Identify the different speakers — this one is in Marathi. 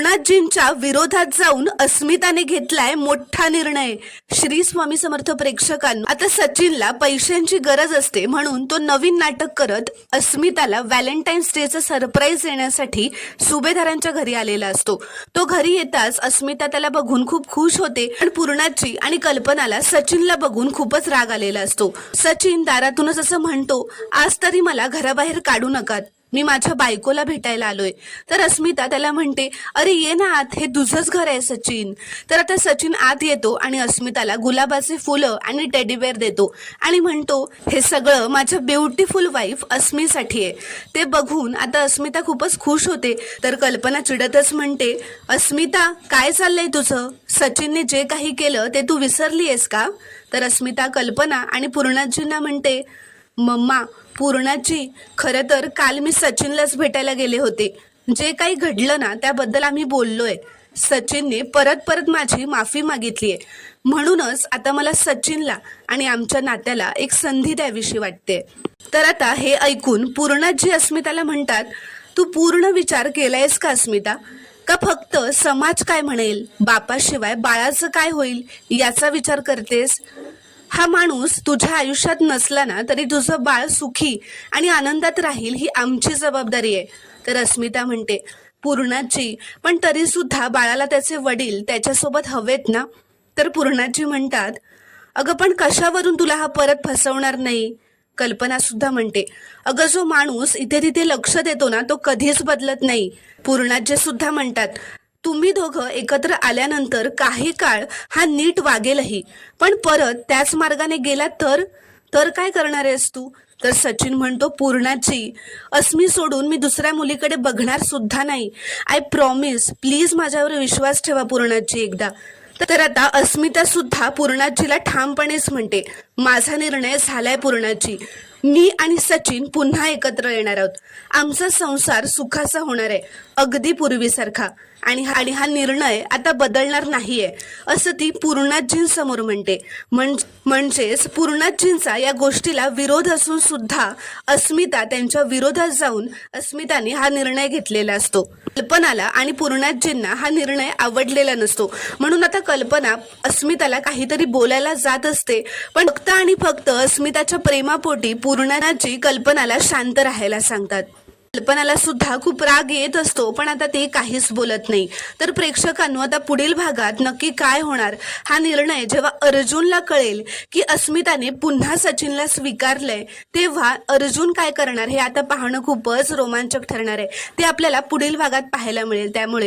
Speaker 1: पूर्णाजींच्या विरोधात जाऊन अस्मिताने घेतलाय मोठा निर्णय। श्री स्वामी समर्थ प्रेक्षकांना, आता सचिनला पैशांची गरज असते म्हणून तो नवीन नाटक करत अस्मिताला व्हॅलेंटाईन्स डेचं सरप्राईज देण्यासाठी सुभेदारांच्या घरी आलेला असतो। तो घरी येताच अस्मिता त्याला बघून खूप खुश होते, पण पूर्णाजी आणि कल्पनाला सचिनला बघून खूपच राग आलेला असतो। सचिन दारातूनच असं म्हणतो, आज तरी मला घराबाहेर काढू नका, मी माझ्या बायकोला भेटायला आलोय। तर अस्मिता त्याला म्हणते, अरे ये ना आत, हे तुझंच घर आहे सचिन। तर आता सचिन आत येतो आणि अस्मिताला गुलाबाचे फुलं आणि टेडी बेअर देतो आणि म्हणतो, हे सगळं माझ्या ब्युटिफुल वाईफ अस्मीसाठी आहे। ते बघून आता अस्मिता खूपच खुश होते। तर कल्पना चिडतच म्हणते, अस्मिता काय चाललंय तुझं? सचिनने जे काही केलं ते तू विसरली आहेस का? तर अस्मिता कल्पना आणि पूर्णाजींना म्हणते, मम्मा पूर्णाजी, खरं तर काल मी सचिनलाच भेटायला गेले होते। जे काही घडलं ना त्याबद्दल आम्ही बोललोय। सचिनने परत परत माझी माफी मागितलीये, म्हणूनच आता मला सचिनला आणि आमच्या नात्याला एक संधी द्यावीशी वाटते। तर आता हे ऐकून पूर्णाजी अस्मिताला म्हणतात, तू पूर्ण विचार केलायस का अस्मिता? का फक्त समाज काय म्हणेल, बापाशिवाय बाळाचं काय होईल याचा विचार करतेस? हा माणूस तुझ्या आयुष्यात नसला ना तरी तुझं बाळ सुखी आणि आनंदात राहील ही आमची जबाबदारी आहे। तर अस्मिता म्हणते, पूर्णाजी, पण तरी सुद्धा बाळाला त्याचे वडील त्याच्यासोबत हवेत ना? तर पूर्णाजी म्हणतात, अगं पण कशावरून तुला हा परत फसवणार नाही? कल्पना सुद्धा म्हणते, अगं जो माणूस इथे तिथे लक्ष देतो ना तो कधीच बदलत नाही। पूर्णाजी सुद्धा म्हणतात, तुम्ही दोघं एकत्र आल्यानंतर काही काळ हा नीट वागेलही, पण परत त्याच मार्गाने गेला तर काय करणार आहेस तू? तर सचिन म्हणतो, पूर्णाजी, अस्मी सोडून मी दुसऱ्या मुलीकडे बघणार सुद्धा नाही। आय प्रॉमिस, प्लीज माझ्यावर विश्वास ठेवा पूर्णाजी एकदा। तर आता अस्मिता सुद्धा पूर्णाजीला ठामपणेच म्हणते, माझा निर्णय झालाय पूर्णाजी, मी आणि सचिन पुन्हा एकत्र येणार आहोत। आमचा संसार सुखाचा होणार आहे, अगदी पूर्वीसारखा, आणि हा निर्णय आता बदलणार नाहीये, असं ती पूर्णाजींसमोर म्हणते। म्हणजेच पूर्णाजींचा या गोष्टीला विरोध असून सुद्धा अस्मिता त्यांच्या विरोधात जाऊन अस्मिताने हा निर्णय घेतलेला असतो। कल्पनाला आणि पूर्णाजींना हा निर्णय आवडलेला नसतो, म्हणून आता कल्पना अस्मिताला काहीतरी बोलायला जात असते, पण फक्त आणि फक्त अस्मिताच्या प्रेमापोटी पूर्णाजी कल्पनाला शांत राहायला सांगतात। कल्पनाला सुद्धा खूप राग येत असतो, पण आता ते काहीच बोलत नाही। तर प्रेक्षकांनो, आता पुढील भागात नक्की काय होणार? हा निर्णय जेव्हा अर्जुनला कळेल की अस्मिताने पुन्हा सचिनला स्वीकारलंय, तेव्हा अर्जुन काय करणार हे आता पाहणं खूपच रोमांचक ठरणार आहे। ते आपल्याला पुढील भागात पाहायला मिळेल, त्यामुळे